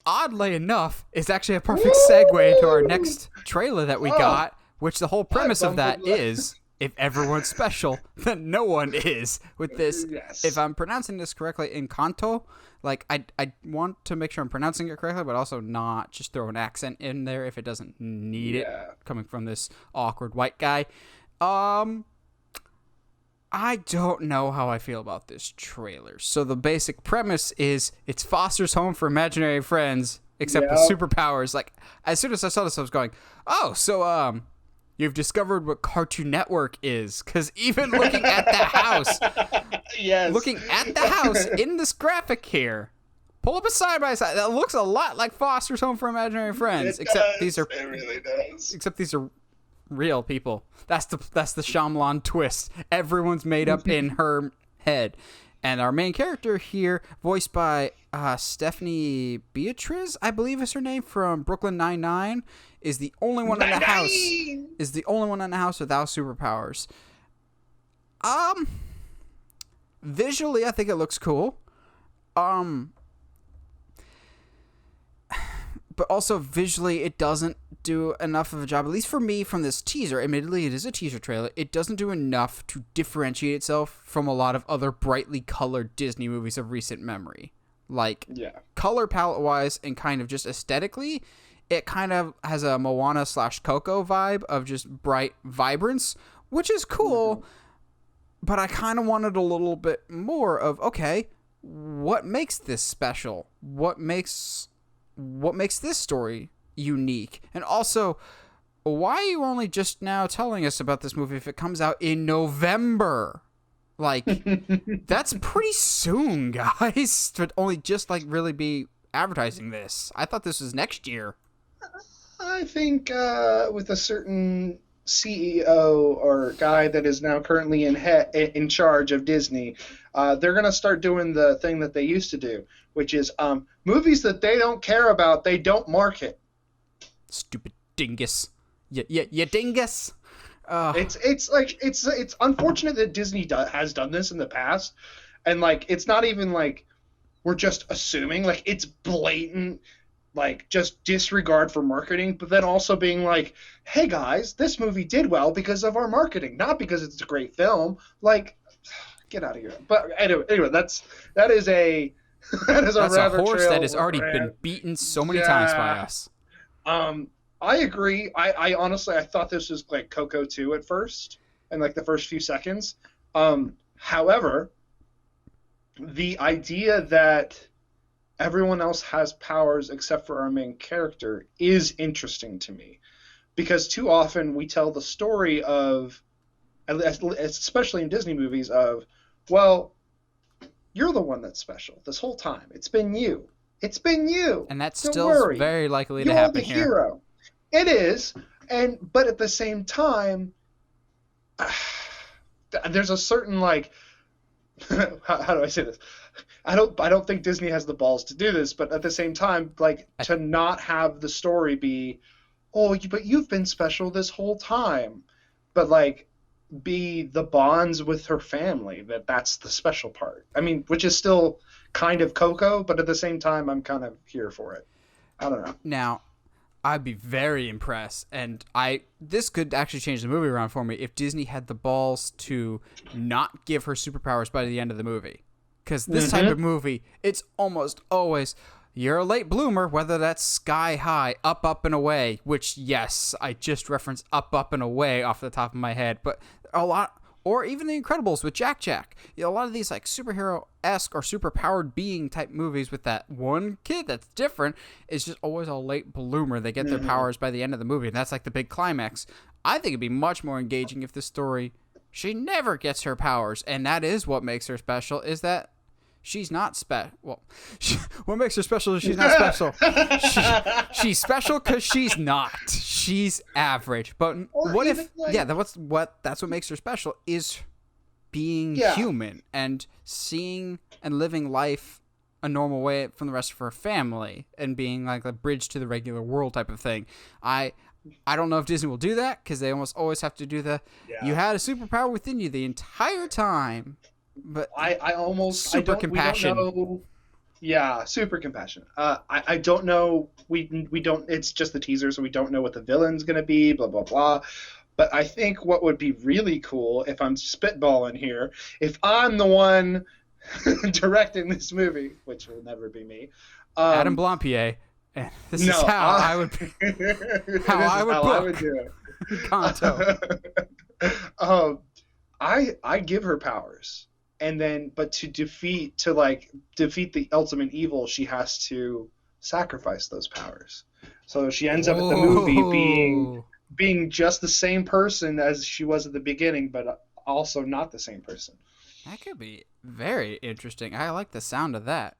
oddly enough, is actually a perfect segue into our next trailer that we got, which the whole premise of that is, if everyone's special, then no one is. With this, if I'm pronouncing this correctly, Encanto, like, I want to make sure I'm pronouncing it correctly, but also not just throw an accent in there if it doesn't need it, coming from this awkward white guy. I don't know how I feel about this trailer. So the basic premise is it's Foster's home for imaginary friends, except with superpowers. Like, as soon as I saw this, I was going, oh, so, you've discovered what Cartoon Network is. Because even looking at the house, looking at the house in this graphic here, pull up a side-by-side, that looks a lot like Foster's home for imaginary friends. It really does. Except these are real people. That's the Shyamalan twist. Everyone's made up in her head. And our main character here, voiced by Stephanie Beatriz, I believe is her name, from Brooklyn Nine-Nine, is the only one in the house. Is the only one in the house without superpowers. Visually, I think it looks cool. But also visually, it doesn't do enough of a job, at least for me, from this teaser. Admittedly, it is a teaser trailer. It doesn't do enough to differentiate itself from a lot of other brightly colored Disney movies of recent memory. Like, color palette-wise and kind of just aesthetically, it kind of has a Moana / Coco vibe of just bright vibrance, which is cool, but I kind of wanted a little bit more of, okay, what makes this special? What makes this story unique? And also, why are you only just now telling us about this movie if it comes out in November? Like, that's pretty soon, guys, to only just, like, really be advertising this. I thought this was next year. I think with a certain CEO or guy that is now currently in charge of Disney, they're going to start doing the thing that they used to do, which is movies that they don't care about, they don't market. Stupid dingus. Yeah, dingus. It's unfortunate that Disney has done this in the past, and like it's not even like we're just assuming, like it's blatant, like just disregard for marketing, but then also being like, hey guys, this movie did well because of our marketing, not because it's a great film. Like, get out of here. But anyway, that is a that's a horse that has already been beaten so many times by us. I agree. I honestly, I thought this was like Coco 2 at first, and like the first few seconds. However, the idea that everyone else has powers except for our main character is interesting to me, because too often we tell the story of, especially in Disney movies, of, well, you're the one that's special this whole time. It's been you. It's been you. And that's still very likely to happen here. You're the hero. It is, but at the same time, there's a certain, like, how do I say this? I don't think Disney has the balls to do this, but at the same time, like, to not have the story be, oh, but you've been special this whole time, but like be the bonds with her family, that's the special part. I mean, which is still kind of Coco, but at the same time, I'm kind of here for it. I don't know. Now, I'd be very impressed, and this could actually change the movie around for me if Disney had the balls to not give her superpowers by the end of the movie. Because this type of movie, it's almost always, you're a late bloomer, whether that's Sky High, Up, and Away, which, yes, I just referenced Up, and Away off the top of my head, but a lot, or even The Incredibles with Jack. You know, a lot of these like superhero-esque or superpowered being type movies with that one kid that's different is just always a late bloomer. They get their powers by the end of the movie, and that's like the big climax. I think it'd be much more engaging if the story, she never gets her powers, and that is what makes her special, is that she's not special. Well, what makes her special is she's not special. She's special because she's not. She's average. But what if? Like, that's what makes her special, is being human and seeing and living life a normal way from the rest of her family and being like a bridge to the regular world type of thing. I don't know if Disney will do that, because they almost always have to do you had a superpower within you the entire time. But I almost super compassion. Yeah, super compassionate. I don't know. We don't. It's just the teaser, so we don't know what the villain's gonna be. Blah blah blah. But I think what would be really cool, if I'm spitballing here, if I'm the one directing this movie, which will never be me. Adam Um, Blampier, and this is no, how I would this is how I would book do Encanto. it. um, I give her powers, and then but to defeat the ultimate evil, she has to sacrifice those powers. So she ends up at the movie Oh, being just the same person as she was at the beginning, but also not the same person. that could be very interesting. I like the sound of that.